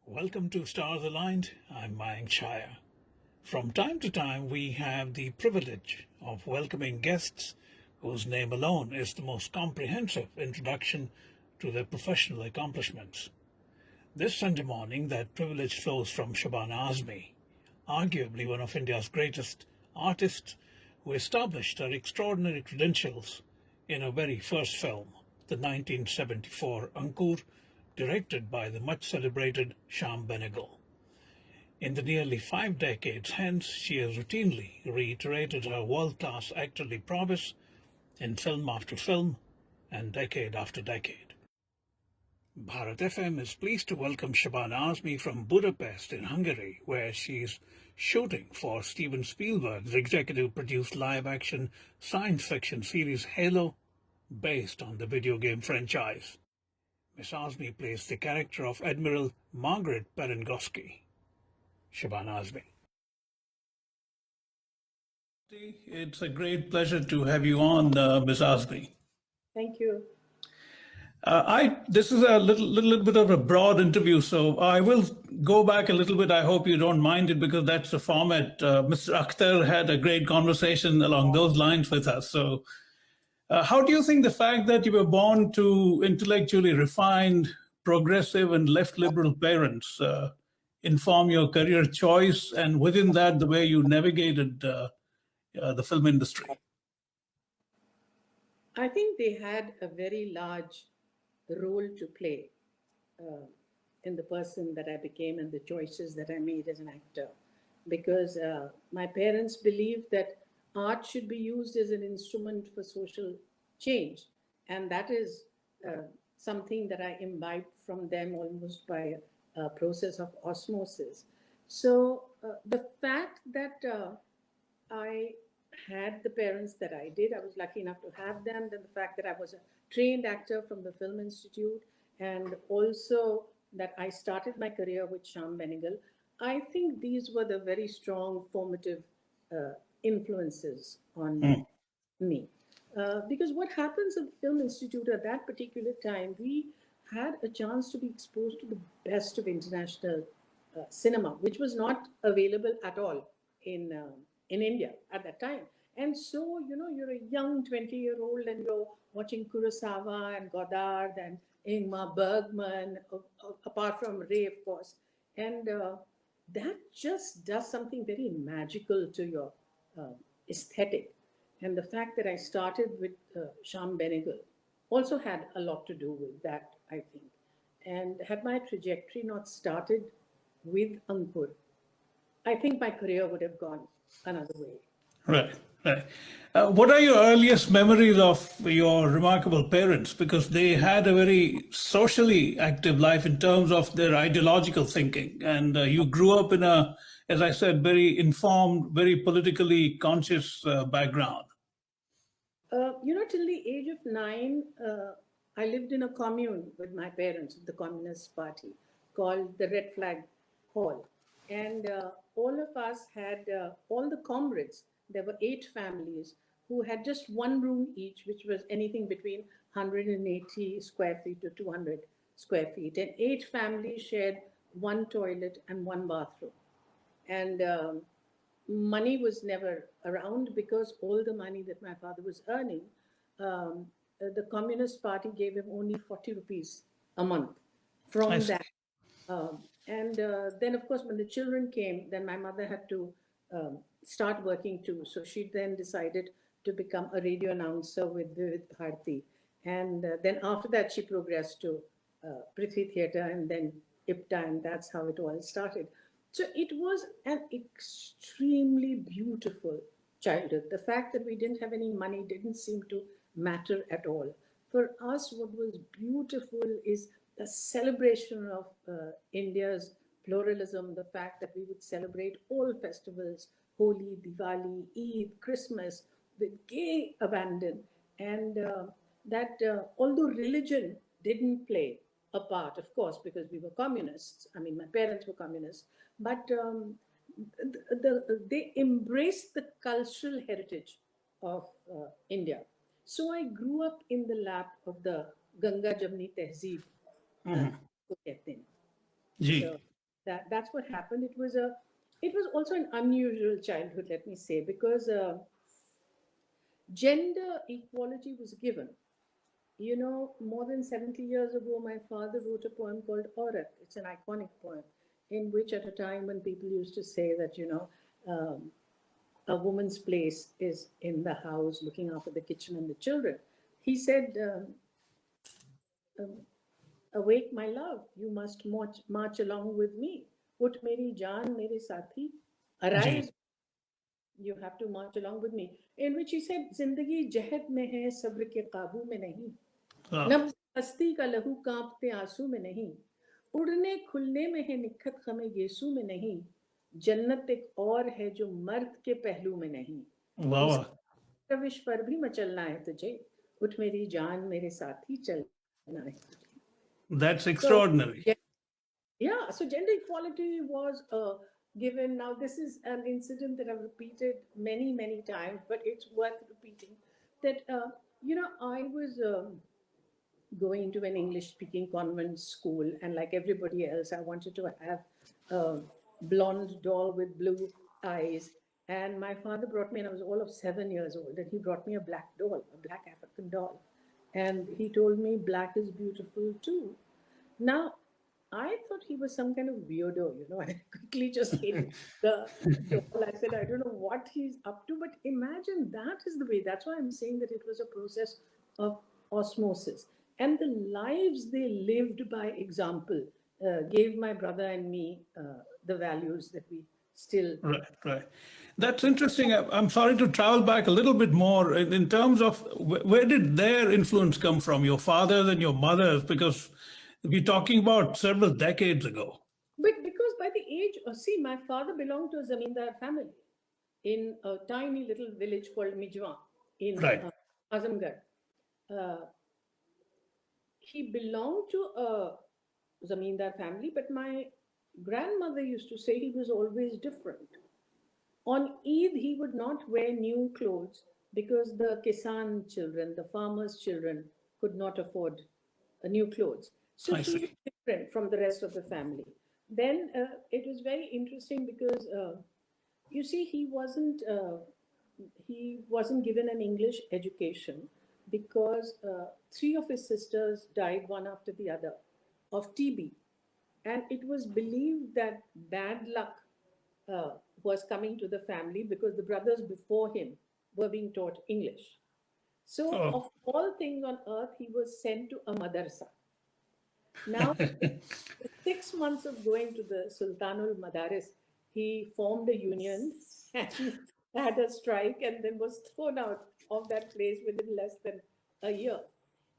Welcome to Stars Aligned. I'm Mayank Chaya. From time to time, we have the privilege of welcoming guests whose name alone is the most comprehensive introduction to their professional accomplishments. This Sunday morning, that privilege flows from Shabana Azmi, arguably one of India's greatest artists who established her extraordinary credentials in her very first film, the 1974 Ankur, directed by the much celebrated Shyam Benegal. In the nearly 5 decades hence, she has routinely reiterated her world class actorly prowess in film after film and decade after decade. Bharat FM is pleased to welcome Shabana Azmi from Budapest in Hungary, where she's shooting for Steven Spielberg's executive produced live action science fiction series Halo, based on the video game franchise. Miss Azmi plays the character of Admiral Margaret Perengoski. Shabana Azmi. It's a great pleasure to have you on, Miss Azmi. Thank you. This is a little bit of a broad interview, so I will go back a little bit. I hope you don't mind it because that's the format. Mr. Akhtar had a great conversation along those lines with us. So, how do you think the fact that you were born to intellectually refined, progressive, and left liberal parents inform your career choice, and within that, the way you navigated the film industry? I think they had a very large role to play uh, in the person that I became and the choices that I made as an actor. Because my parents believed that art should be used as an instrument for social change. And that is something that I imbibed from them almost by a process of osmosis. So the fact that I had the parents that I did. I was lucky enough to have them. Then the fact that I was a trained actor from the Film Institute, and also that I started my career with Shyam Benegal. I think these were the very strong formative influences on me. Because what happens at the Film Institute at that particular time, we had a chance to be exposed to the best of international cinema, which was not available at all in India at that time. And so, you're a young 20-year-old and you're watching Kurosawa and Godard and Ingmar Bergman, apart from Ray, of course. And that just does something very magical to your aesthetic. And the fact that I started with Shyam Benegal also had a lot to do with that, I think. And had my trajectory not started with Ankur, I think my career would have gone another way. Right, right. What are your earliest memories of your remarkable parents? Because they had a very socially active life in terms of their ideological thinking. And you grew up in a, as I said, very informed, very politically conscious background. Till the age of 9, I lived in a commune with my parents of the Communist Party called the Red Flag Hall. And all of us had, all the comrades, there were 8 families who had just one room each, which was anything between 180 square feet to 200 square feet. And 8 families shared one toilet and one bathroom. And money was never around because all the money that my father was earning, the Communist Party gave him only 40 rupees a month I from see. that. And then, of course, when the children came, then my mother had to start working too. So she then decided to become a radio announcer with Bharti. And then after that, she progressed to Prithvi Theatre and then IPTA, and that's how it all started. So it was an extremely beautiful childhood. The fact that we didn't have any money didn't seem to matter at all. For us, what was beautiful is the celebration of India's pluralism, the fact that we would celebrate all festivals, Holi, Diwali, Eid, Christmas, with gay abandon. And that although religion didn't play a part, of course, because we were communists. I mean, my parents were communists, but they embraced the cultural heritage of India. So I grew up in the lap of the Ganga Jamni Tehzeeb, uh, को कहते हैं. जी. So That's what happened. It was also an unusual childhood, let me say, because gender equality was given. You know, more than 70 years ago, my father wrote a poem called Aurat. It's an iconic poem, in which, at a time when people used to say that, a woman's place is in the house, looking after the kitchen and the children, he said, um, awake, my love, you must march along with me. Ut meri jaan, mere sathi, Ji. arise, you have to march along with me. In which he said, Zindagi jahad mein hai, sabr ke kabu mein nahi. Ah, नब्ज़ हस्ती का लहू कांपते आंसू में नहीं, उड़ने खुलने में है निखत खमे गेसू में नहीं, जन्नत एक और है जो मर्द के पहलू में नहीं, wow, इस wow. रविश पर भी मचलना है तुझे, उठ मेरी जान मेरे साथ ही चलना है तुझे. That's So extraordinary. yeah, so gender equality was given. Now this is an incident that I've repeated many times, but it's worth repeating. That I was going to an English speaking convent school, and like everybody else, I wanted to have a blonde doll with blue eyes. And my father brought me, and I was all of 7 years old, and he brought me a black doll, a black African doll. And he told me black is beautiful too. Now, I thought he was some kind of weirdo, I quickly just hid the doll. I said, I don't know what he's up to, but imagine that is the way. That's why I'm saying that it was a process of osmosis. And the lives they lived by example gave my brother and me the values that we still. Right, right. That's interesting. I'm sorry to travel back a little bit more in terms of where did their influence come from, your father's and your mother's, because we're talking about several decades ago. But because by the age, see, my father belonged to a zamindar family in a tiny little village called Mijwa in Right. Azamgarh. Uh, he belonged to a zamindar family, but my grandmother used to say he was always different. On Eid, he would not wear new clothes because the Kisan children, the farmers' children, could not afford new clothes. So I he was see. different from the rest of the family. Then it was very interesting because you see he wasn't given an English education because three of his sisters died one after the other of TB, and it was believed that bad luck uh, was coming to the family because the brothers before him were being taught English. So, Oh, of all things on earth, he was sent to a madrasa. Now, in 6 months of going to the Sultanul Madaris, he formed a union and had a strike and then was thrown out of that place within less than a year.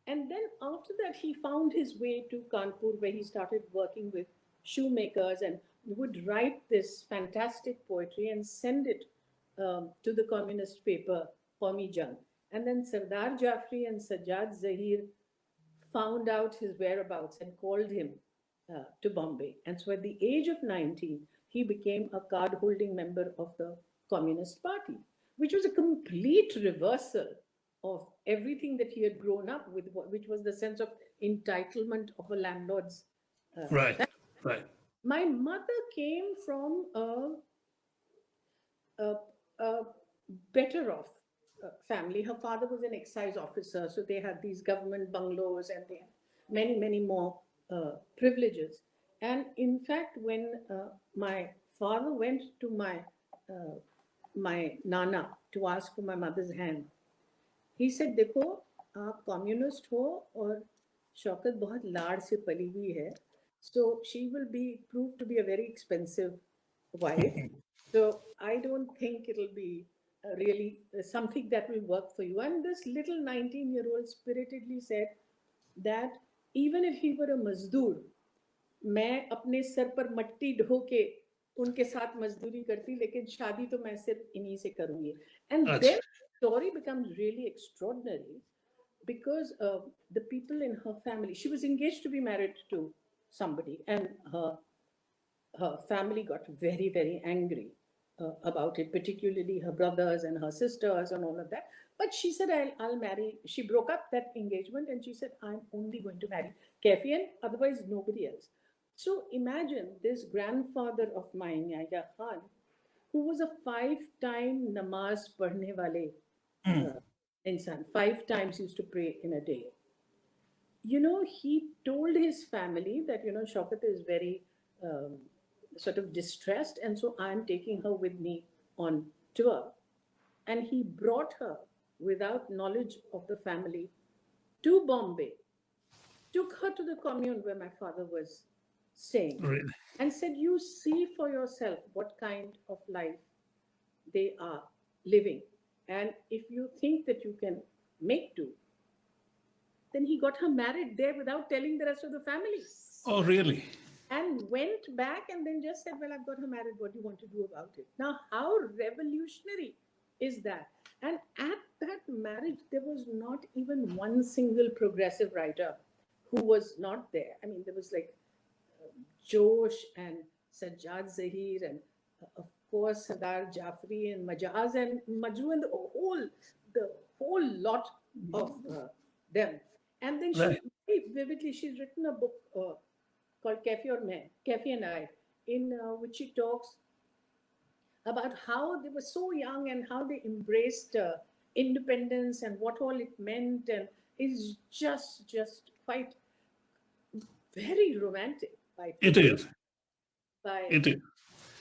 And then after that, he found his way to Kanpur, where he started working with shoemakers and would write this fantastic poetry and send it to the communist paper, Qawmi Jang. And then Sardar Jafri and Sajjad Zahir found out his whereabouts and called him to Bombay. And so at the age of 19, he became a card holding member of the Communist Party, which was a complete reversal of everything that he had grown up with, which was the sense of entitlement of a landlord's right, family. right. My mother came from a, a better off family. Her father was an excise officer, so they had these government bungalows and they had many more privileges. And in fact, when my father went to my nana to ask for my mother's hand, he said, देखो आप communist हो और शौकत बहुत लाड़ से पली हुई है, so she will be proved to be a very expensive wife. So I don't think it'll be really something that will work for you. And this little 19-year-old spiritedly said that even if he were a mazdoor, मैं अपने sir पर मट्टी ढो के उनके साथ मजदूरी करती, लेकिन शादी तो मैं सिर्फ इन्हीं से करूंगी. And That's then story becomes really extraordinary because the people in her family, she was engaged to be married to somebody, and her family got very angry about it, particularly her brothers and her sisters and all of that. But she said, I'll marry. She broke up that engagement and she said, I'm only going to marry Kefi and otherwise nobody else. So imagine this grandfather of mine, Yahya Khan, who was a five-time namaz padhne wale insan. Five times used to pray in a day. He told his family that, Shaukat is very um, sort of distressed, and so I'm taking her with me on tour. And he brought her without knowledge of the family to Bombay, took her to the commune where my father was staying, Really? and said, "You see for yourself what kind of life they are living. And if you think that you can make do, then he got her married there without telling the rest of the family, Oh, really? and went back and then just said, "Well, I've got her married. What do you want to do about it?" Now, how revolutionary is that? And at that marriage, there was not even one single progressive writer who was not there. I mean, there was like Josh and Sajjad Zahir and of course Sardar Jafri and Majaz and Majru and the whole lot of them. And then Right. she very vividly she's written a book called Kefi or Main, Kefi and I, in which she talks about how they were so young and how they embraced independence and what all it meant, and is just quite very romantic by It today's is. by It is.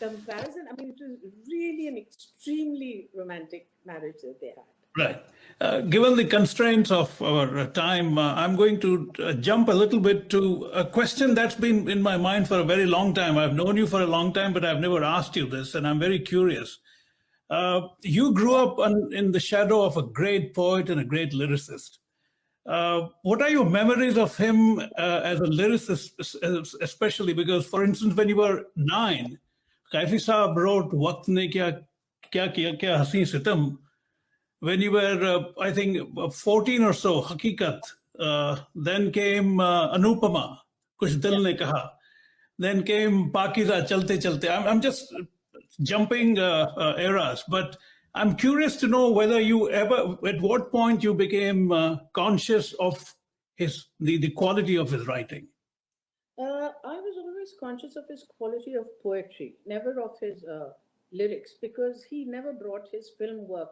comparison. I mean, it was really an extremely romantic marriage that they had. Right. Given the constraints of our time, I'm going to jump a little bit to a question that's been in my mind for a very long time. I've known you for a long time, but I've never asked you this, and I'm very curious. You grew up in the shadow of a great poet and a great lyricist. What are your memories of him as a lyricist, especially because, for instance, when you were 9, Kaifi Saab wrote "Waqt ne kya kiya kya hasi sitam." When you were, I think, 14 or so, Hakikat. Then came Anupama, Kuch Yeah. Dil Ne Kaha. Then came Pakiza, Chalte Chalte. I'm just jumping eras, but I'm curious to know whether you ever, at what point you became conscious of the quality of his writing. I was always conscious of his quality of poetry, never of his lyrics, because he never brought his film work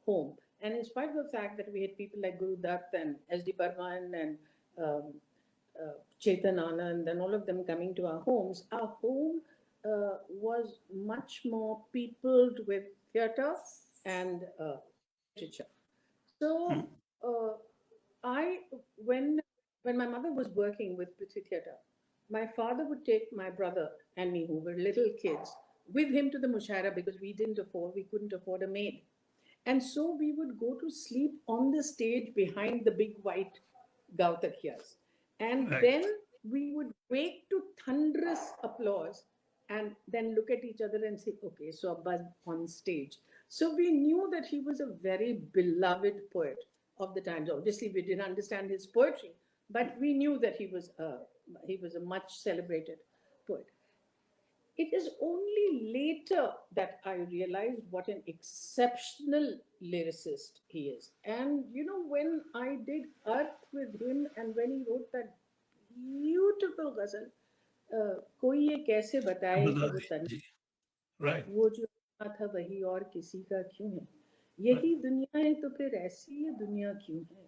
home. And in spite of the fact that we had people like Guru Dutt and S.D. Burman and um, Chetan Anand and all of them coming to our home was much more peopled with theatre and literature. So uh, I when my mother was working with Prithvi Theatre, my father would take my brother and me, who were little kids, with him to the mushaira because we couldn't afford a maid. And so we would go to sleep on the stage behind the big white Gautakiyas. And Right. then we would wake to thunderous applause and then look at each other and say, okay, so Abbas on stage. So we knew that he was a very beloved poet of the times. Obviously, we didn't understand his poetry, but we knew that he was a much celebrated poet. It is only later that I realized what an exceptional lyricist he is. And when I did Earth with him and when he wrote that beautiful ghazal, कोई ये कैसे बताए कि वो तन Right. वो जो था वही और किसी का क्यों है, यही दुनिया है तो फिर ऐसी ये दुनिया क्यों है,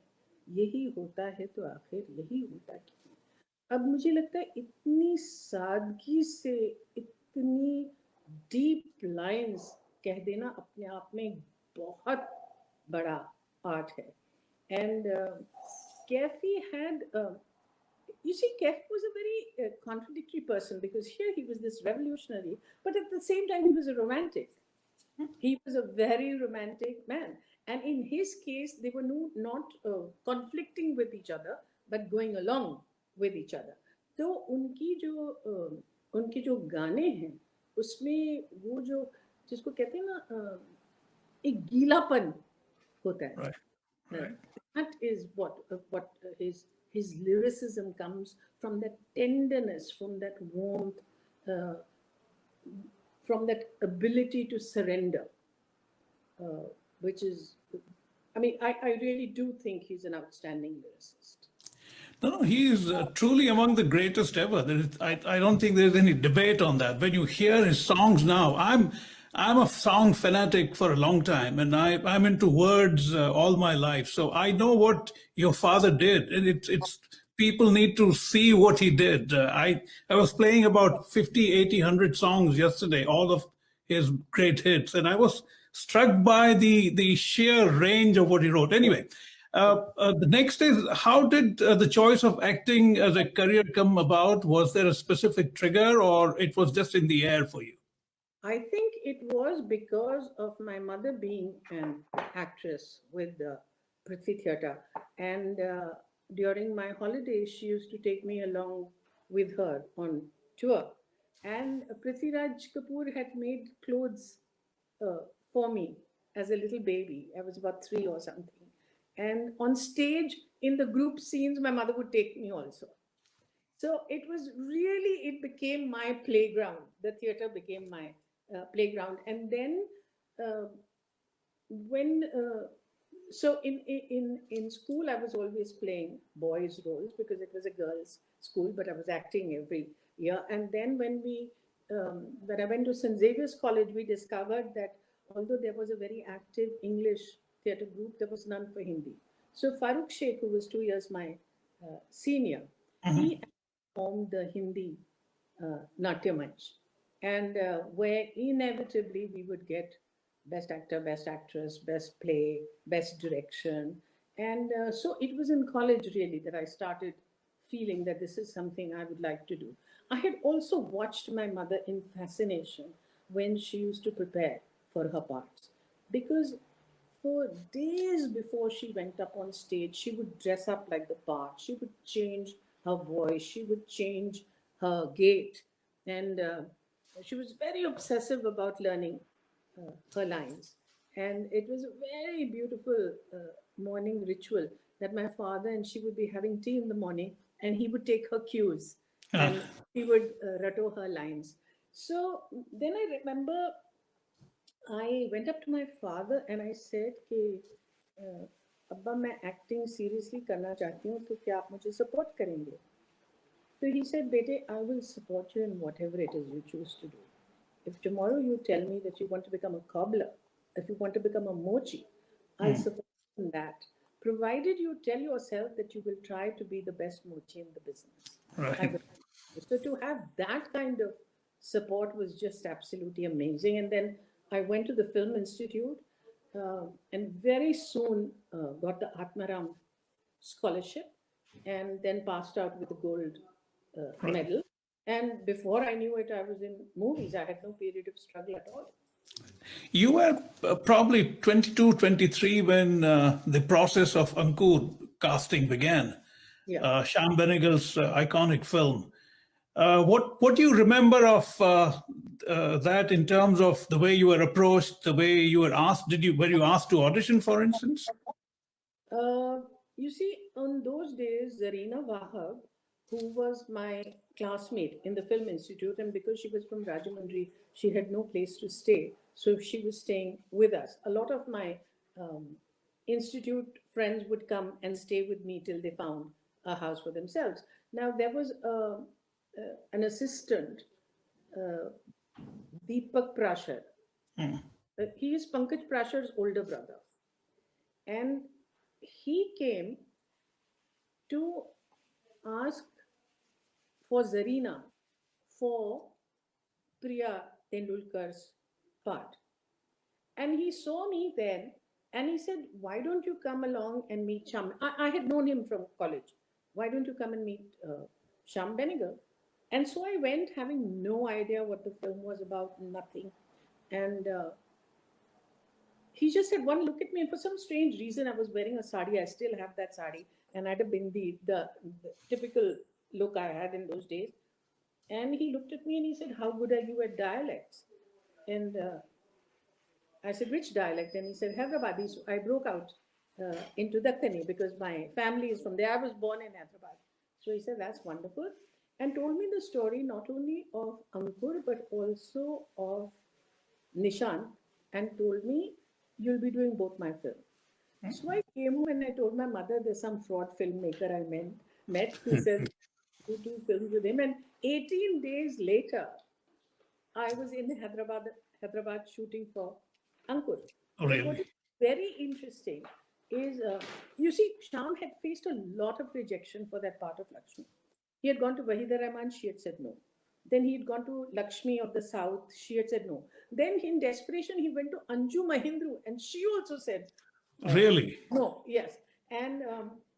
यही होता है तो आखिर यही होता क्यों है। अब मुझे लगता है इतनी सादगी से इतनी डीप लाइंस कह देना अपने आप में एक बहुत बड़ा आर्ट है। And Kaifi had you see, Kef was a very contradictory person because here he was this revolutionary, but at the same time he was a romantic. He was a very romantic man, and in his case, they were not conflicting with each other, but going along with each other. तो उनके जो गाने हैं उसमें वो जो जिसको कहते हैं ना एक गीलापन होता है। Right. Right. That is what his lyricism comes from, that tenderness, from that warmth, uh, from that ability to surrender, which is, I mean, I really do think he's an outstanding lyricist. No, he is truly among the greatest ever. I don't think there's any debate on that. When you hear his songs now, I'm a song fanatic for a long time, and I'm into words all my life. So I know what your father did, and it's people need to see what he did. I was playing about 50, 80, 100 songs yesterday, all of his great hits, and I was struck by the sheer range of what he wrote. Anyway, the next is, how did the choice of acting as a career come about? Was there a specific trigger, or it was just in the air for you? I think it was because of my mother being an actress with the Prithvi Theatre. And during my holidays, she used to take me along with her on tour. And Prithviraj Kapoor had made clothes uh, for me as a little baby. I was about 3 or something. And on stage, in the group scenes, my mother would take me also. So it was really, it became my playground. The theater became my playground. And then uh, when so in school I was always playing boys roles because it was a girls school, but I was acting every year. And then when I went to St Xavier's College, we discovered that although there was a very active English theatre group, there was none for Hindi. So Farooq Sheikh, who was 2 years my senior, he formed the Hindi Natya Manch, and where inevitably we would get best actor, best actress, best play, best direction. And so it was in college really that I started feeling that this is something I would like to do. I had also watched my mother in fascination when she used to prepare for her parts, because for days before she went up on stage, she would dress up like the part. She would change her voice. She would change her gait. And she was very obsessive about learning her lines. And it was a very beautiful morning ritual that my father and she would be having tea in the morning, and he would take her cues and she would rattle her lines. So then I remember I went up to my father and I said कि अब्बा मैं acting seriously करना चाहती हूँ, तो क्या आप मुझे support करेंगे? So he said, Bete, I will support you in whatever it is you choose to do. If tomorrow you tell me that you want to become a cobbler, if you want to become a mochi, I'll support you in that, provided you tell yourself that you will try to be the best mochi in the business. I Right. will. So to have that kind of support was just absolutely amazing. And then I went to the Film Institute and very soon got the Atmaram scholarship and then passed out with a gold medal. And before I knew it, I was in movies. I had no period of struggle at all. You were probably 22, 23 when the process of Ankur casting began. Yeah. Shyam Benegal's iconic film. What do you remember of that in terms of the way you were approached, the way you were asked? Were you asked to audition, for instance? Uh, you see, on those days, Zarina Wahab, who was my classmate in the Film Institute, and because she was from Rajahmundry, she had no place to stay. So she was staying with us. A lot of my um, institute friends would come and stay with me till they found a house for themselves. Now, there was an assistant, uh, Deepak Prashar. He is Pankaj Prashar's older brother. And he came to ask for Zarina for Priya Tendulkar's part. And he saw me then and he said, why don't you come along and meet Shyam? I had known him from college. Why don't you come and meet Shyam Benegal? And so I went having no idea what the film was about, nothing. And he just had one look at me, and for some strange reason, I was wearing a sari. I still have that sari, and I had a bindi, the typical look I had in those days. And he looked at me and he said, "How good are you at dialects?" And I said, "Which dialect?" And he said, "Hyderabadi." So I broke out into Dakkani because my family is from there. I was born in Hyderabad. So he said, "That's wonderful," and told me the story not only of Ankur but also of Nishan, and told me, "You'll be doing both my film." So I came home and I told my mother there's some fraud filmmaker I met. met who says do two films with him. And 18 days later, I was in Hyderabad shooting for Ankur. Oh, But what really? is very interesting is, you see, Shyam had faced a lot of rejection for that part of Lakshmi. He had gone to Wahida Rahman, she had said no. Then he had gone to Lakshmi of the South, she had said no. Then in desperation, he went to Anju Mahindru, and she also said Really? no, yes. And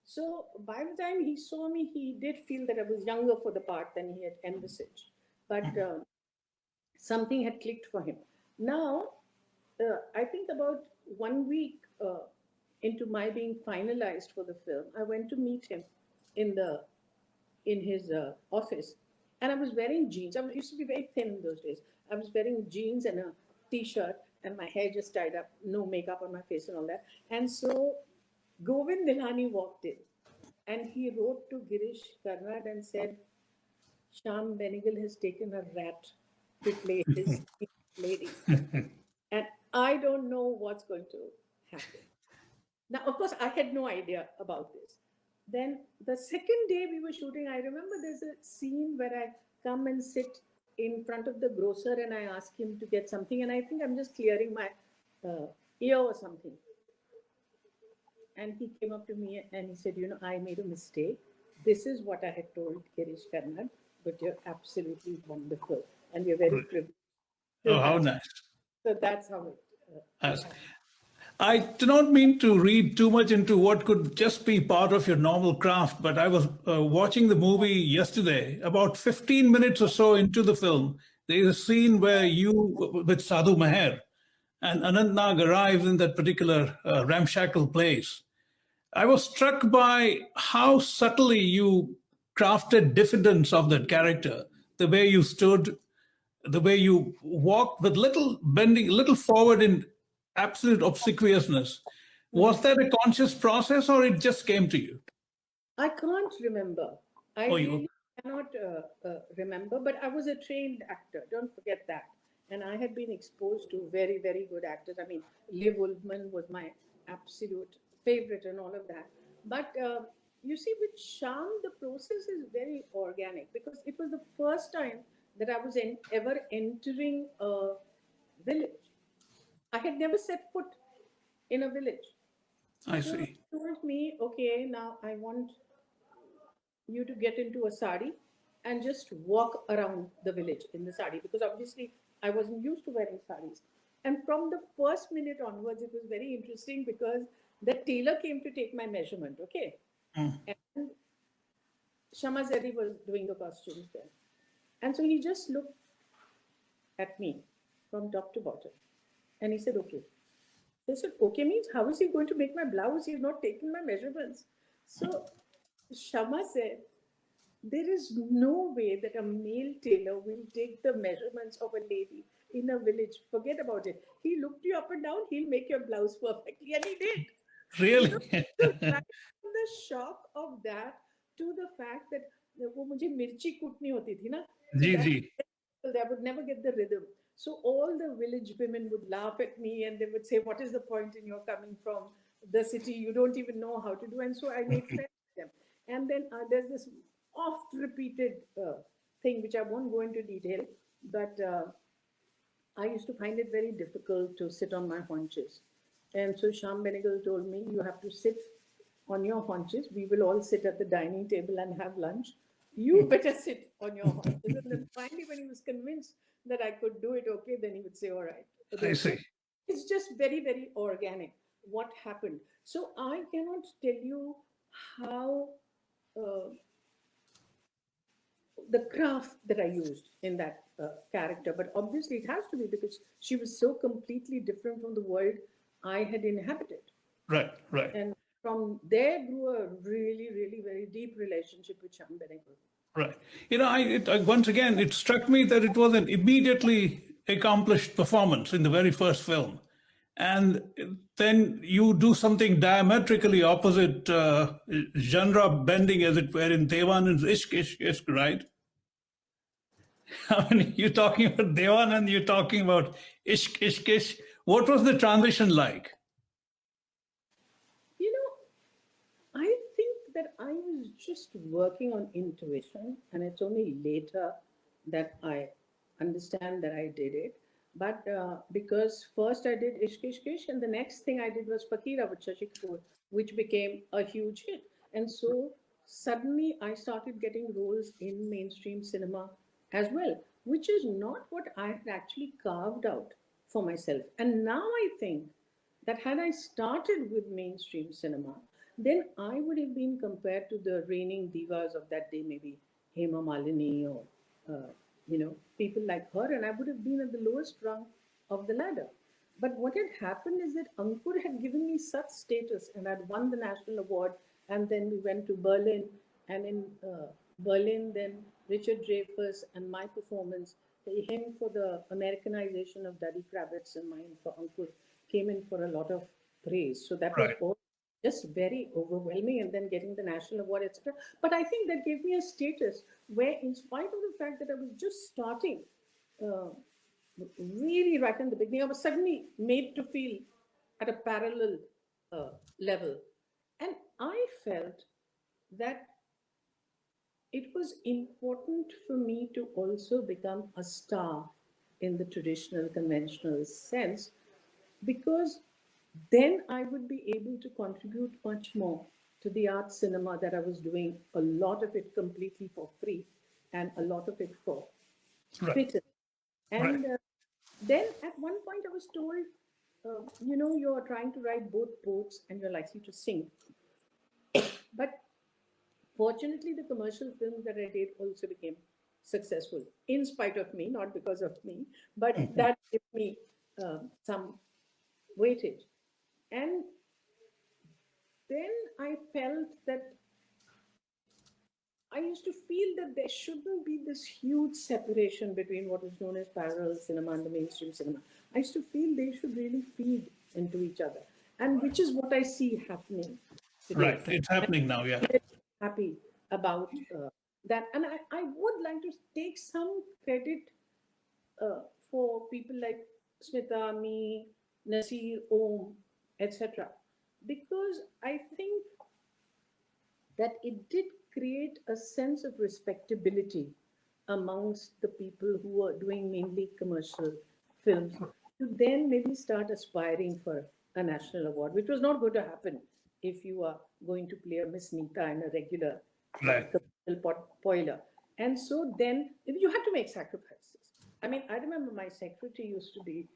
so by the time he saw me, he did feel that I was younger for the part than he had envisaged. But something had clicked for him. Now, I think about 1 week into my being finalized for the film, I went to meet him in the in his office, and I was wearing jeans. I used to be very thin in those days. I was wearing jeans and a t-shirt, and my hair just tied up, no makeup on my face and all that. And so Govind Nilani walked in, and he wrote to Girish Karnad and said, Shyam Benegal has taken a rat to play his lady. And I don't know what's going to happen. Now, of course, I had no idea about this. Then the second day we were shooting, I remember there's a scene where I come and sit in front of the grocer and I ask him to get something, and I think I'm just clearing my ear or something. And he came up to me and he said, I made a mistake. This is what I had told Girish Karnad, but you're absolutely wonderful. And we're very privileged to Oh, how have. nice. So that's how it Yes. I do not mean to read too much into what could just be part of your normal craft, but I was watching the movie yesterday. About 15 minutes or so into the film, there is a scene where you, with Sadhu Meher, and Anant Nag arrives in that particular ramshackle place. I was struck by how subtly you crafted diffidence of that character, the way you stood, the way you walked with little bending, little forward in absolute obsequiousness. Was that a conscious process or it just came to you? I can't remember. I Oh, really cannot remember, but I was a trained actor. Don't forget that. And I had been exposed to very, very good actors. I mean, Liv Ullman was my absolute favorite and all of that. But you see, with Shyam, the process is very organic because it was the first time that I was ever entering a village. I had never set foot in a village. I So he see. told me, okay, now I want you to get into a sari and just walk around the village in the sari because obviously I wasn't used to wearing saris. And from the first minute onwards, it was very interesting because the tailor came to take my measurement, okay? And Shama Zedi was doing the costumes then. And so he just looked at me from top to bottom and he said, okay. They said, okay means how is he going to make my blouse? He's not taking my measurements. So Shama said, there is no way that a male tailor will take the measurements of a lady in a village. Forget about it. He looked you up and down, he'll make your blouse perfectly. And he did. Really? So right from the shock of that to the fact that वो मुझे मिर्ची कूटनी होती थी ना, so ji that ji. I would never get the rhythm. So all the village women would laugh at me and they would say, what is the point in your coming from the city? You don't even know how to do. And so I made friends with them. And then there's this oft repeated thing, which I won't go into detail, but I used to find it very difficult to sit on my haunches. And so Shyam Benegal told me, you have to sit on your haunches. We will all sit at the dining table and have lunch. You better sit on your haunches. And then finally, when he was convinced that I could do it, okay, then he would say, all right. I see. It's just very, very organic what happened. So I cannot tell you how the craft that I used in that character, but obviously it has to be because she was so completely different from the world I had inhabited. Right, right. And from there grew a really, really very deep relationship with Shyam Benegal. Right. Once again, it struck me that it was an immediately accomplished performance in the very first film. And then you do something diametrically opposite, genre bending, as it were, in Devanand's Ishq, Ishq, Ishq, right? I mean, you're talking about Devanand, you're talking about Ishq, Ishq, Ishq. What was the transition like? You know, I think that I was just working on intuition, and it's only later that I understand that I did it. But because first I did Ishq Ishq Ishq, and the next thing I did was Fakira with Shashi Kapoor, which became a huge hit. And so suddenly I started getting roles in mainstream cinema as well, which is not what I had actually carved out for myself. And now I think that had I started with mainstream cinema, then I would have been compared to the reigning divas of that day, maybe Hema Malini or people like her, and I would have been at the lowest rung of the ladder. But what had happened is that Ankur had given me such status, and I'd won the national award, and then we went to Berlin, and in Berlin, then Richard Dreyfuss and my performance, him for the Americanization of Daddy Kravitz and mine for Ankur, came in for a lot of praise. So that was Right. all just very overwhelming, and then getting the national award, etc. But I think that gave me a status where, in spite of the fact that I was just starting, uh, really right in the beginning, I was suddenly made to feel at a parallel uh, level. And I felt that it was important for me to also become a star in the traditional, conventional sense, because then I would be able to contribute much more to the art cinema that I was doing, a lot of it completely for free and a lot of it for Right. pittance. Right. And then at one point I was told, you're trying to ride both boats and you're likely to sink. But fortunately, the commercial films that I did also became successful, in spite of me, not because of me, but that gave me some weightage. And then I felt that I used to feel that there shouldn't be this huge separation between what is known as parallel cinema and the mainstream cinema. I used to feel they should really feed into each other, and which is what I see happening Right. today. It's happening now. Yeah. I'm very happy about that, and I would like to take some credit uh, for people like Smita, me, Nasir, Om, etc. Because I think that it did create a sense of respectability amongst the people who are doing mainly commercial films to then maybe start aspiring for a national award, which was not going to happen if you are going to play a Miss Nita in a regular Right. commercial spoiler. And so then you had to make sacrifices. I mean, I remember my secretary used to be,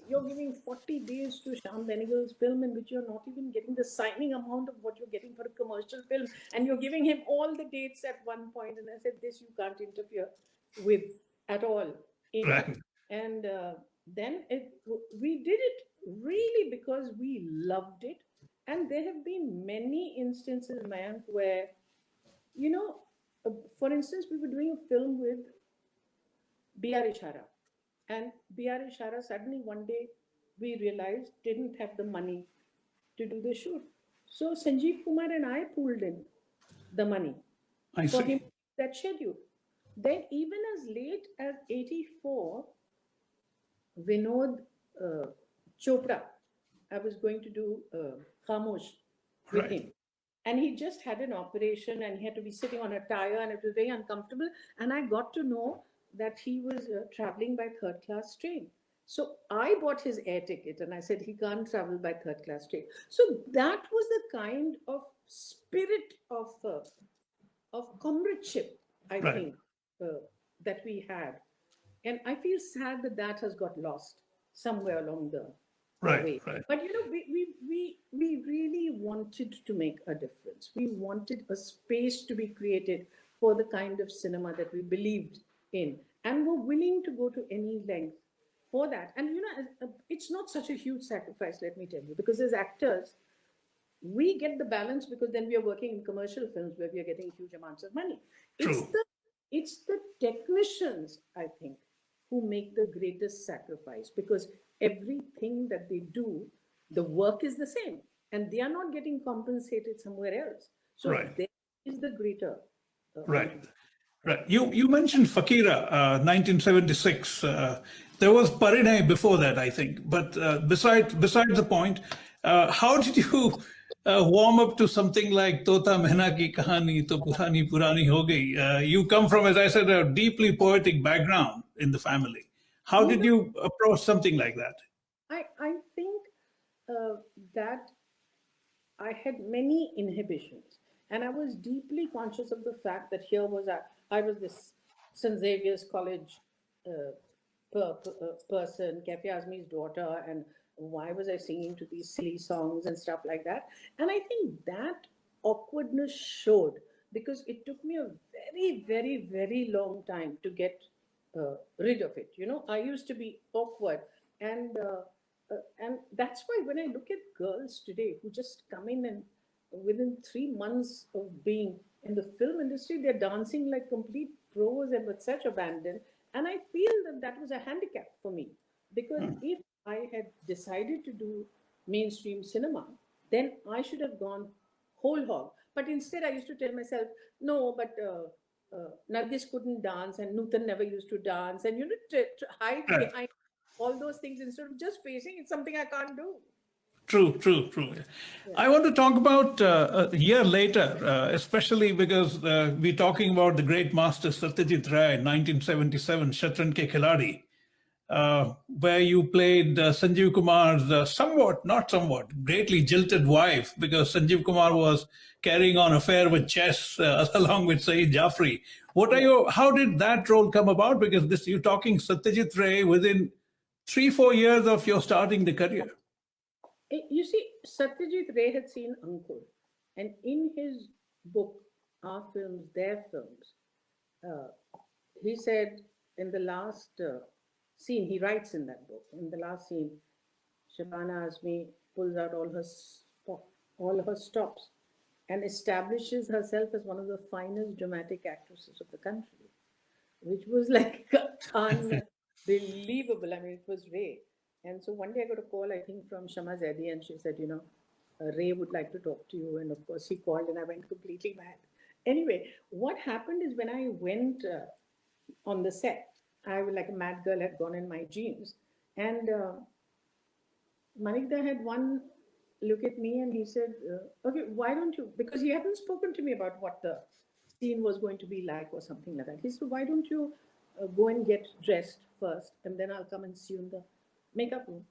you're giving 40 days to Shyam Benegal's film in which you're not even getting the signing amount of what you're getting for a commercial film, and you're giving him all the dates at one point. And I said, this you can't interfere with at all. Right. And then we did it really because we loved it. And there have been many instances, Mayank, where, you know, for instance, we were doing a film with B.R. Ishara. And B.R. Ishara suddenly one day we realized didn't have the money to do the shoot. So Sanjeev Kumar and I pulled in the money I for him see. that schedule. Then even as late as 84, Vinod Chopra, I was going to do Khamosh with Right. him. And he just had an operation and he had to be sitting on a tire and it was very uncomfortable. And I got to know that he was traveling by third class train. So I bought his air ticket and I said he can't travel by third class train. So that was the kind of spirit of comradeship, I Right. think, that we had. And I feel sad that that has got lost somewhere along the Right. way. Right. But we really wanted to make a difference. We wanted a space to be created for the kind of cinema that we believed in, and were willing to go to any length for that. And it's not such a huge sacrifice, let me tell you, because as actors, we get the balance because then we are working in commercial films where we are getting huge amounts of money. It's True. the technicians, I think, who make the greatest sacrifice, because everything that they do, the work is the same and they are not getting compensated somewhere else. So Right. there is the greater Right. contribution. Right. You mentioned Fakira, 1976. There was Parinay before that, I think. But besides the point, how did you warm up to something like Tota Mehna ki kahani to purani purani ho gayi. You come from, as I said, a deeply poetic background in the family. How No, did but you approach something like that? I think that I had many inhibitions, and I was deeply conscious of the fact that here was I was this St. Xavier's College uh, person, Cafe Azmi's daughter, and why was I singing to these silly songs and stuff like that? And I think that awkwardness showed because it took me a very, very, very long time to get rid of it. You know, I used to be awkward, and and that's why when I look at girls today who just come in and within 3 months of being in the film industry, they're dancing like complete pros and with such abandon. And I feel that that was a handicap for me because if I had decided to do mainstream cinema, then I should have gone whole hog. But instead, I used to tell myself, no, but Nargis couldn't dance and Nutan never used to dance, and you know, to hide Right. behind all those things instead of just facing it's something I can't do. True, true, true. Yeah, I want to talk about a year later, especially because we're talking about the great master Satyajit Ray, 1977, Shatran Ke Khiladi, where you played Sanjeev Kumar's somewhat, not somewhat, greatly jilted wife, because Sanjeev Kumar was carrying on affair with chess along with Saeed Jaffrey. What are yeah. your? How did that role come about? Because this you're talking Satyajit Ray within 3 4 years of your starting the career. You see, Satyajit Ray had seen Ankur, and in his book, Our Films, Their Films, uh, he said in the last scene, he writes in that book, in the last scene, Shabana Azmi pulls out all her stops and establishes herself as one of the finest dramatic actresses of the country, which was like unbelievable. I mean, it was Ray. And so one day I got a call, I think, from Shama Zaidi, and she said, you know, Ray would like to talk to you. And of course, he called, and I went completely mad. Anyway, what happened is when I went on the set, I was like a mad girl, had gone in my jeans. And Manikda had one look at me and he said, okay, why don't you, because he hadn't spoken to me about what the scene was going to be like or something like that. He said, why don't you go and get dressed first and then I'll come and see you in the makeup room.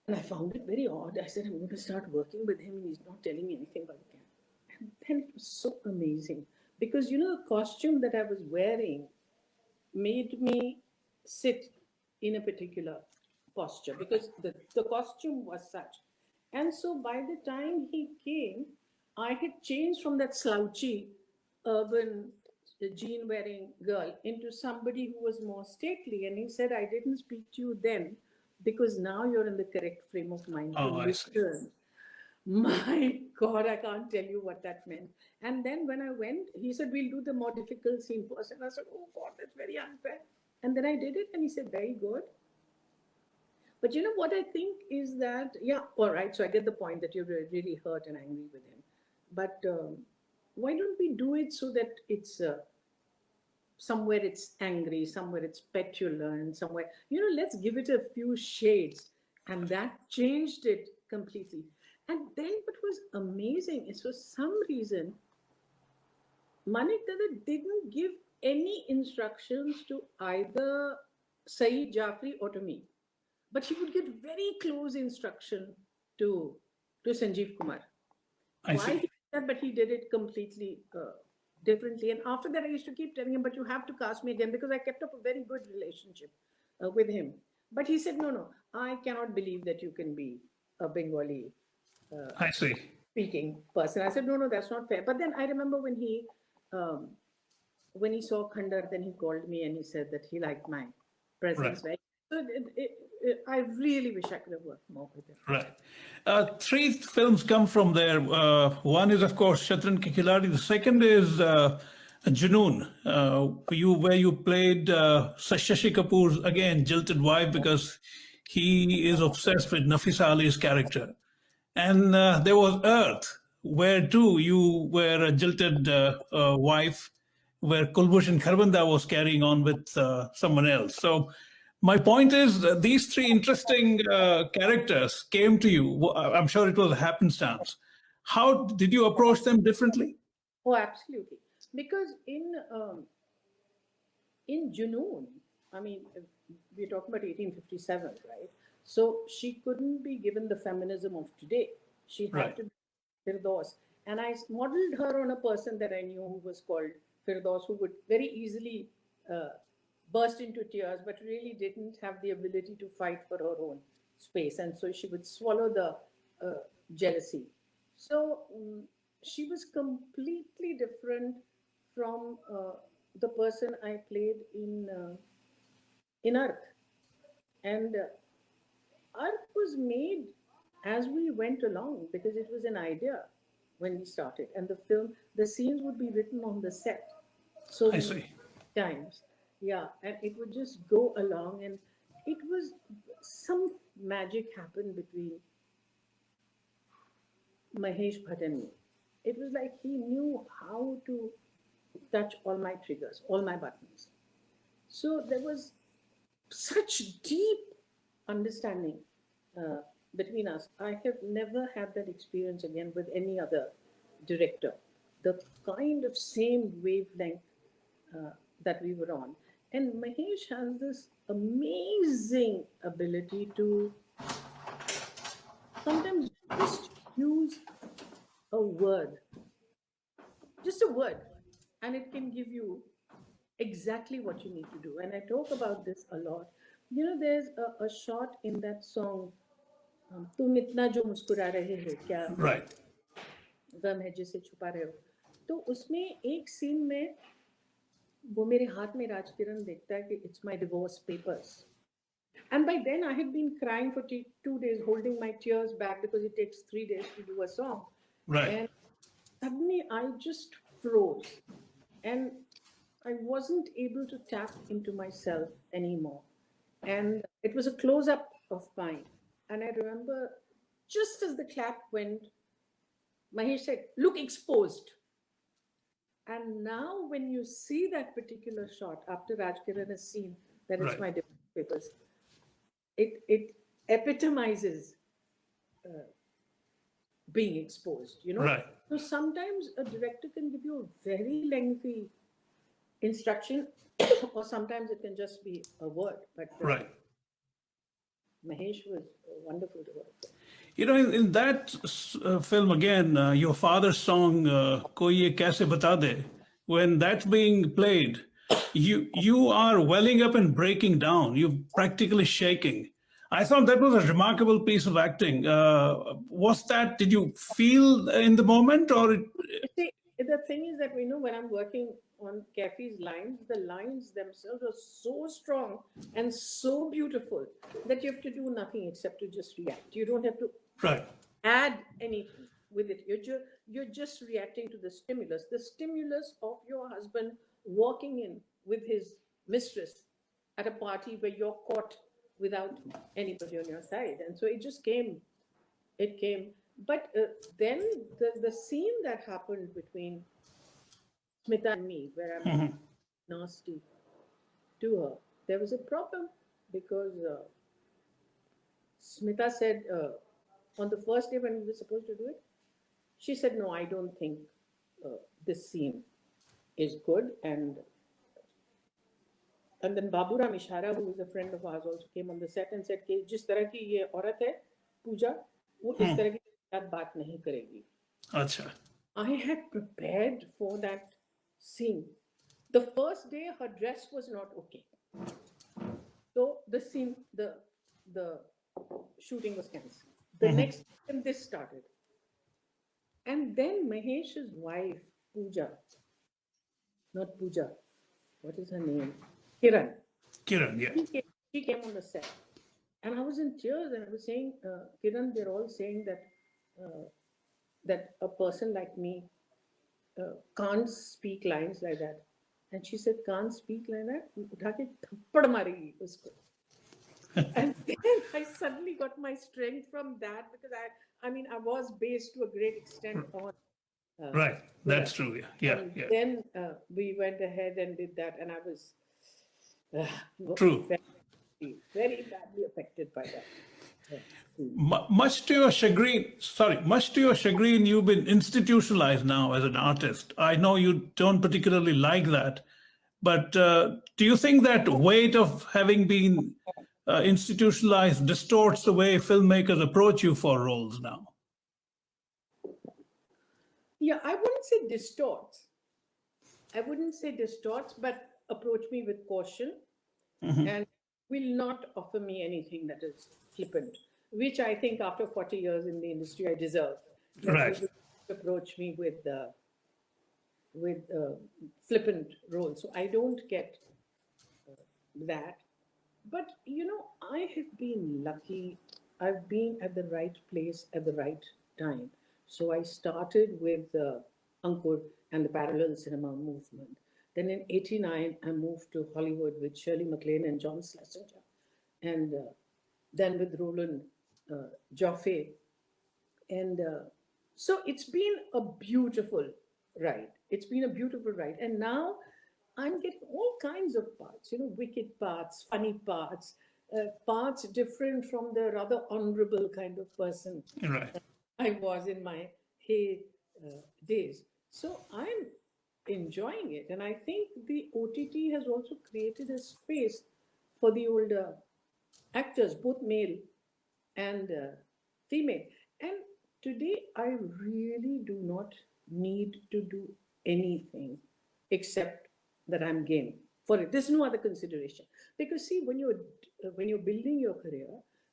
And I found it very odd. I said, I'm going to start working with him and he's not telling me anything about the camera. And then it was so amazing because, you know, the costume that I was wearing made me sit in a particular posture because the costume was such. And so by the time he came, I had changed from that slouchy urban jean wearing girl into somebody who was more stately. And he said, I didn't speak to you then because now you're in the correct frame of mind to Oh, I see. listen. My God, I can't tell you what that meant. And then when I went, he said, we'll do the more difficult scene first. And I said, oh God, that's very unfair. And then I did it and he said, very good. But you know what I think is that, yeah, all right. So I get the point that you're really hurt and angry with him. But why don't we do it so that it's somewhere it's angry, somewhere it's petulant, somewhere, you know, let's give it a few shades. And that changed it completely. And then what was amazing is for some reason, Manik Dada didn't give any instructions to either Saeed Jaffrey or to me. But he would give very close instruction to, to Sanjeev Kumar. I Why he see. did that, but he did it completely differently. And after that, I used to keep telling him, but you have to cast me again because I kept up a very good relationship with him. But he said, no, no, I cannot believe that you can be a Bengali I see. speaking person. I said, no, no, that's not fair. But then I remember um, when he saw Khandar, then he called me and he said that he liked my Right. presence, right? So I really wish I could have worked more with him. Right. Three films come from there. One is, of course, Shatran Ke Khiladi. The second is Junoon, where you played Shashi Kapoor's, again, jilted wife because he is obsessed with Nafisa Ali's character. And there was Earth, where too you were a jilted wife, where Kulbhushan Kharbanda was carrying on with someone else. So My point is these three interesting characters came to you. I'm sure it was a happenstance. How did you approach them differently? Oh, absolutely. Because in Junoon, I mean, we're talking about 1857, right? So she couldn't be given the feminism of today. She had Right. to be Firdaus. And I modeled her on a person that I knew who was called Firdaus, who would very easily uh, burst into tears, but really didn't have the ability to fight for her own space. And so she would swallow the jealousy. So she was completely different from the person I played in Earth. And Earth was made as we went along because it was an idea when we started. And the film, the scenes would be written on the set so I many see. times. Yeah, and it would just go along. And it was some magic happened between Mahesh Bhatt and me. It was like he knew how to touch all my triggers, all my buttons. So there was such deep understanding uh, between us. I have never had that experience again with any other director. The kind of same wavelength that we were on. And Mahesh has this amazing ability to sometimes just use a word, just a word, and it can give you exactly what you need to do. And I talk about this a lot. You know, there's a shot in that song, तुम इतना जो मुस्कुरा रहे हो क्या Right. गम है जिसे छुपा रहे हो. तो उसमें एक सीन में वो मेरे हाथ में राजकिरण देखता है कि it's my divorce papers. And by then I had been crying for 2 days, holding my tears back because it takes 3 days to do a song. Right. And suddenly I just froze. And I wasn't able to tap into myself anymore. And it was a close up of mine. And I remember just as the clap went, Mahesh said, "Look exposed." And now, when you see that particular shot after Rajkiran has seen that it's Right. my divorce papers, it epitomizes being exposed, you know? Right. So sometimes a director can give you a very lengthy instruction, or sometimes it can just be a word. But Right. Mahesh was wonderful to work with. You know, in that film again, your father's song "Koi Ye Kaise Bata De," when that's being played, you are welling up and breaking down. You're practically shaking. I thought that was a remarkable piece of acting. Was that? Did you feel in the moment, or it? You see, the thing is that we know when I'm working on Kathy's lines, the lines themselves are so strong and so beautiful that you have to do nothing except to just react. You don't have to Right. add anything with it. You're just reacting to the stimulus of your husband walking in with his mistress at a party where you're caught without anybody on your side. And so it came. But then the scene that happened between Smita and me, where I'm nasty to her, there was a problem because Smita said on the first day when we were supposed to do it, she said, "No, I don't think this scene is good." And then Baburam Ishara, who was a friend of ours, also came on the set and said कि जिस तरह की ये औरत है पूजा, वो इस तरह की बात नहीं करेगी. Acha. I had prepared for that scene. The first day, her dress was not okay. So the scene, the shooting was cancelled. The next time this started. And then Mahesh's wife, Pooja, not Pooja, what is her name? Kiran. Kiran, yeah. She came on the set. And I was in tears and I was saying, Kiran, they're all saying that a person like me can't speak lines like that. And she said, "Can't speak like that? उठा के थप्पड़ मारेगी उसको." And then I suddenly got my strength from that because I mean, I was based to a great extent on Right. Kiran. That's true. Yeah. Yeah. And Yeah. then we went ahead and did that, and I was True. very badly affected by that. scene. Much to your chagrin, you've been institutionalized now as an artist. I know you don't particularly like that, but do you think that weight of having been institutionalized distorts the way filmmakers approach you for roles now? Yeah, I wouldn't say distorts. I wouldn't say distorts, but approach me with caution and will not offer me anything that is flippant, which I think after 40 years in the industry I deserve. That Right. you would approach me with flippant roles. So I don't get that. But I have been lucky. I've been at the right place at the right time. So I started with Ankur and the parallel cinema movement. Then in '89, I moved to Hollywood with Shirley MacLaine and John Schlesinger. And then with Roland Joffe. And so it's been a beautiful ride. It's been a beautiful ride. And now I'm getting all kinds of parts, wicked parts, funny parts, parts different from the rather honorable kind of person Right. I was in my hey days. So I'm enjoying it. And I think the OTT has also created a space for the older actors, both male and female. And today, I really do not need to do anything except that I'm game for it. There's no other consideration because see, when you're building your career,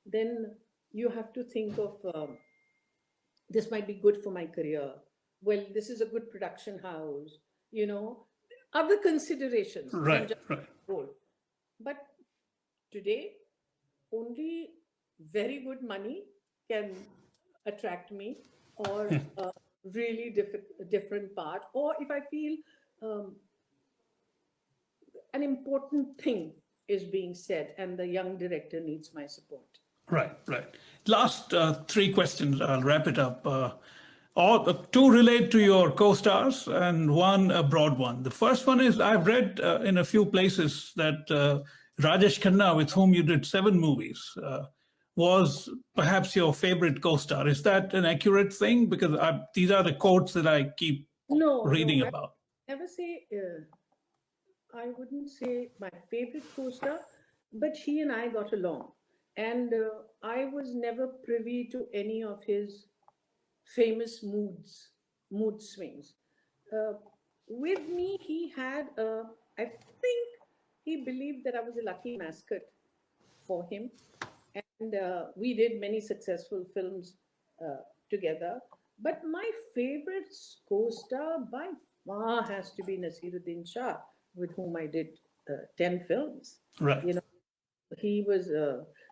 then you have to think of this might be good for my career. Well, this is a good production house. You know, other considerations than Right. just Right. role. But today, only very good money can attract me, or a really different part, or if I feel um, an important thing is being said and the young director needs my support. Right, right. Last three questions, I'll wrap it up. All two relate to your co-stars, and one a broad one. The first one is I've read in a few places that Rajesh Khanna, with whom you did 7 movies, was perhaps your favorite co-star. Is that an accurate thing? Because these are the quotes that I keep No, no, reading I about. never say, I wouldn't say my favorite co-star, but he and I got along. And I was never privy to any of his famous mood swings. Uh, with me, I think he believed that I was a lucky mascot for him. And we did many successful films uh, together. But my favorite co-star by far has to be Nasiruddin Shah, with whom I did 10 films. Right, You know, he was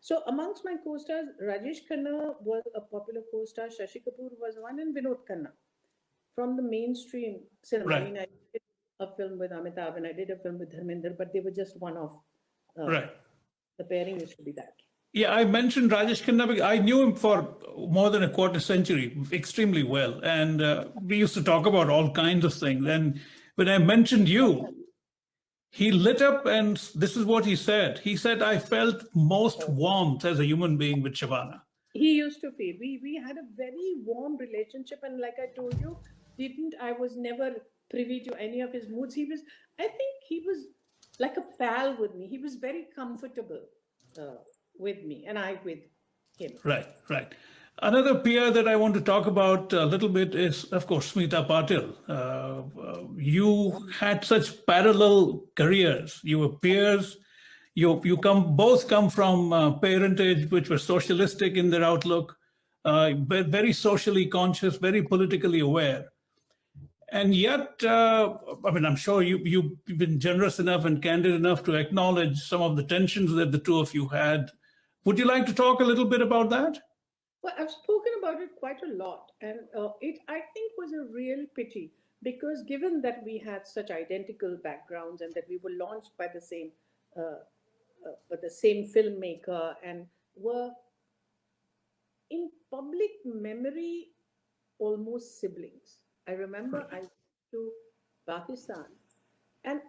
so amongst my co-stars, Rajesh Khanna was a popular co-star, Shashi Kapoor was one, and Vinod Khanna from the mainstream cinema. I right, mean, I did a film with Amitabh and I did a film with Dharmender, but they were just one off. Uh, right. the pairing used to be that. Yeah, I mentioned Rajesh Khanna because I knew him for more than a quarter century extremely well. And we used to talk about all kinds of things. And when I mentioned you, he lit up and this is what he said. He said, I felt most warmth as a human being with Shabana. He used to feel we had a very warm relationship, and like I told you, didn't I was never privy to any of his moods. I think he was like a pal with me. He was very comfortable uh, with me, and I with him. Right, right. Another peer that I want to talk about a little bit is, of course, Smita Patil. You had such parallel careers. You were peers. You both come from parentage which were socialistic in their outlook, very socially conscious, very politically aware. And yet, I mean, I'm sure you've been generous enough and candid enough to acknowledge some of the tensions that the two of you had. Would you like to talk a little bit about that? Well, I've spoken about it quite a lot, and it I think was a real pity because given that we had such identical backgrounds and that we were launched uh, by the same filmmaker and were in public memory almost siblings. I remember I went to Pakistan and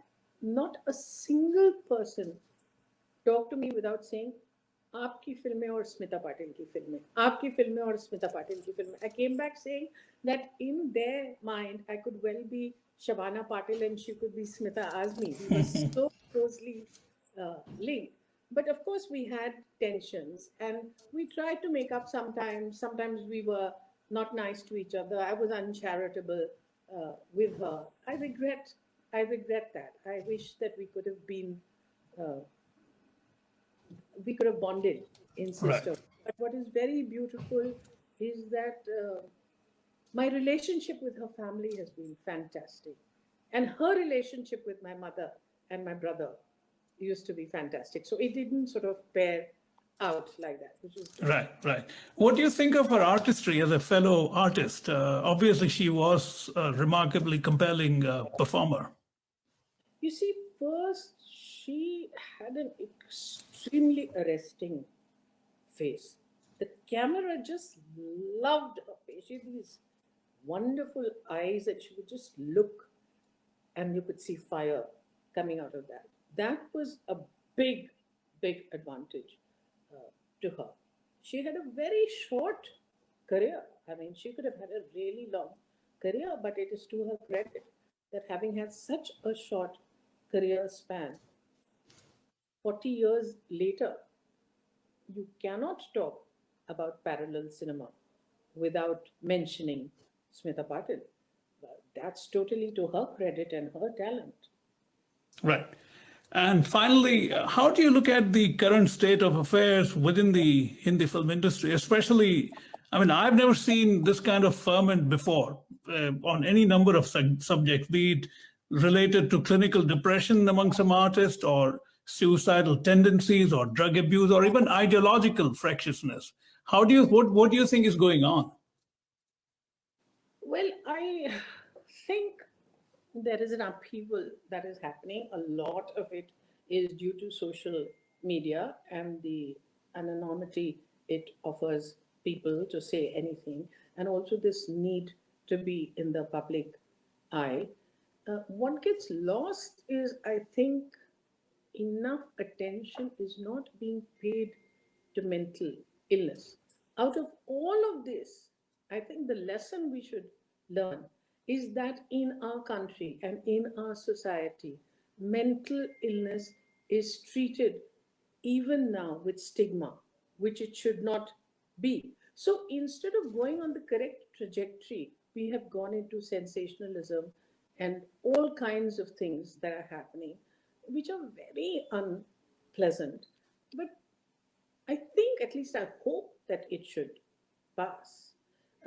not a single person talk to me without saying, आपकी फिल्में और स्मिता पाटिल की फिल्में, आपकी फिल्में और स्मिता पाटिल की फिल्में. I came back saying that in their mind, I could well be Shabana Patil and she could be Smita Azmi. We were so closely linked. But of course, we had tensions and we tried to make up sometimes. Sometimes we were not nice to each other. I was uncharitable with her. I regret that. I wish that uh, we could have bonded in Right. sisterhood. But what is very beautiful is that my relationship with her family has been fantastic. And her relationship with my mother and my brother used to be fantastic. So it didn't sort of pair out like that, which is good. Right, right. What do you think of her artistry as a fellow artist? Obviously, she was a remarkably compelling performer. You see, first, she had an extremely arresting face. The camera just loved her face. She had these wonderful eyes, and she would just look, and you could see fire coming out of that. That was a big, big advantage to her. She had a very short career. I mean, she could have had a really long career, but it is to her credit that having had such a short career span, 40 years later, you cannot talk about parallel cinema without mentioning Smita Patil. That's totally to her credit and her talent. Right. And finally, how do you look at the current state of affairs within the Hindi film industry, especially? I mean, I've never seen this kind of ferment before on any number of subjects, be it related to clinical depression among some artists, or suicidal tendencies, or drug abuse, or even ideological fractiousness. What do you think is going on? Well, I think there is an upheaval that is happening. A lot of it is due to social media and the anonymity it offers people to say anything, and also this need to be in the public eye. What gets lost is, I think, enough attention is not being paid to mental illness. Out of all of this, I think the lesson we should learn is that in our country and in our society, mental illness is treated even now with stigma, which it should not be. So instead of going on the correct trajectory, we have gone into sensationalism and all kinds of things that are happening, which are very unpleasant. But I think, at least I hope, that it should pass.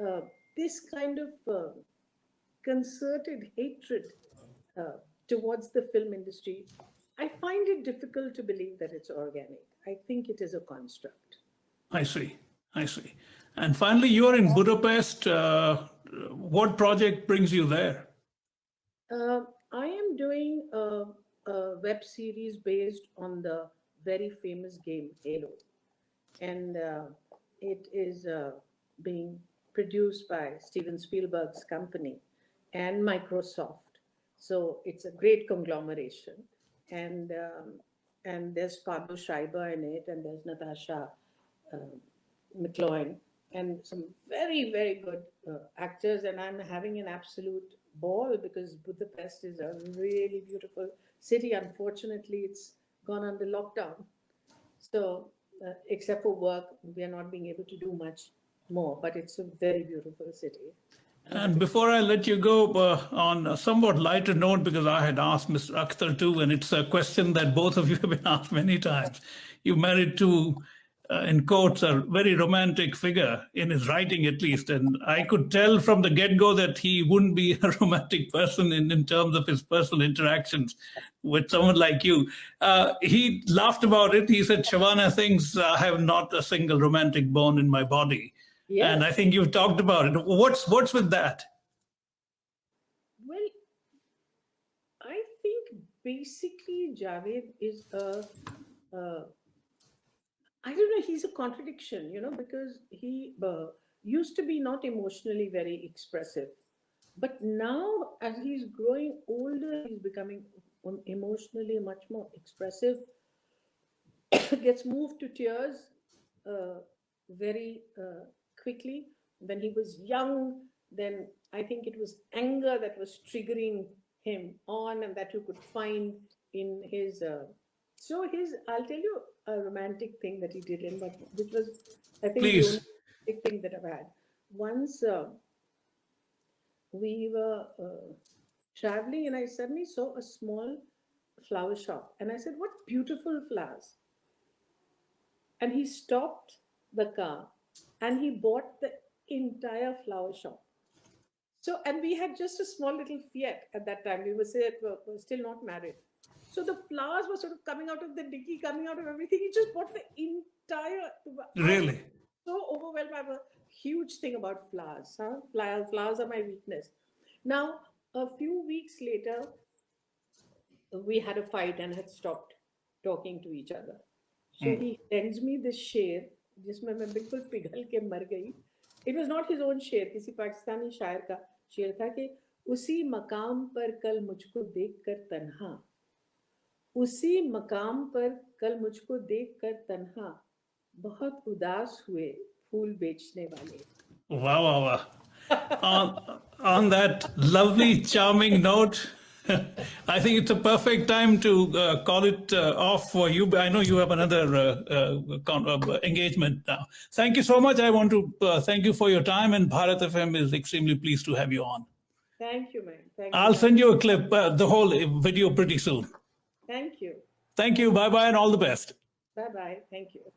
Uh, this kind of concerted hatred towards the film industry, I find it difficult to believe that it's organic. I think it is a construct. I see. I see. And finally, you are in Budapest. What project brings you there? I am doing a web series based on the very famous game Halo, and it is being produced by Steven Spielberg's company and Microsoft. So it's a great conglomeration, and there's Pablo Schreiber in it, and there's Natasha um, McLoin, and some very, very good actors. And I'm having an absolute ball because Budapest is a really beautiful city. Unfortunately, it's gone under lockdown. So, except for work, we are not being able to do much more, but it's a very beautiful city. I'm And happy. before I let you go, on a somewhat lighter note, because I had asked Mr. Akhtar too, and it's a question that both of you have been asked many times. You married to, in quotes, a very romantic figure in his writing, at least. And I could tell from the get go that he wouldn't be a romantic person in terms of his personal interactions with someone like you. He laughed about it. He said, Shabana thinks I have not a single romantic bone in my body. And I Yes. think you've talked about it. What's with that? Well, I think basically Javed is a I don't know, he's a contradiction, because he used to be not emotionally very expressive. But now, as he's growing older, he's becoming emotionally much more expressive. gets moved to tears very quickly. When he was young, then I think it was anger that was triggering him on, and that you could find in his. I'll tell you a romantic thing that he did, which was, I think, the only Please. romantic thing that I've had. Once we were traveling, and I suddenly saw a small flower shop, and I said, "What beautiful flowers!" And he stopped the car and he bought the entire flower shop. So, and we had just a small little Fiat at that time. We were still not married. So the flowers were sort of coming out of the dicky, coming out of everything. He just bought the entire. I was Really? so overwhelmed. I have a huge thing about flowers. Huh? Flowers are my weakness. Now, a few weeks later, we had a fight and had stopped talking to each other. So he sends me this शेर जिसमें मैं बिल्कुल पिघल के मर गई. It was not his own शेर, किसी पाकिस्तानी शायर का शेर था कि उसी मकाम पर कल मुझको देखकर तन्हा, उसी मकाम पर कल मुझको देखकर तन्हा, बहुत उदास हुए फूल बेचने वाले. Wow, wow, wow. On that lovely, charming note, I think it's a perfect time to call it off for you. I know you have another engagement now. Thank you so much. I want to thank you for your time, and Bharat FM is extremely pleased to have you on. Thank you, man. Thank I'll you. send you a clip, the whole video pretty soon. Thank you. Thank you. Bye bye, and all the best. Bye bye. Thank you.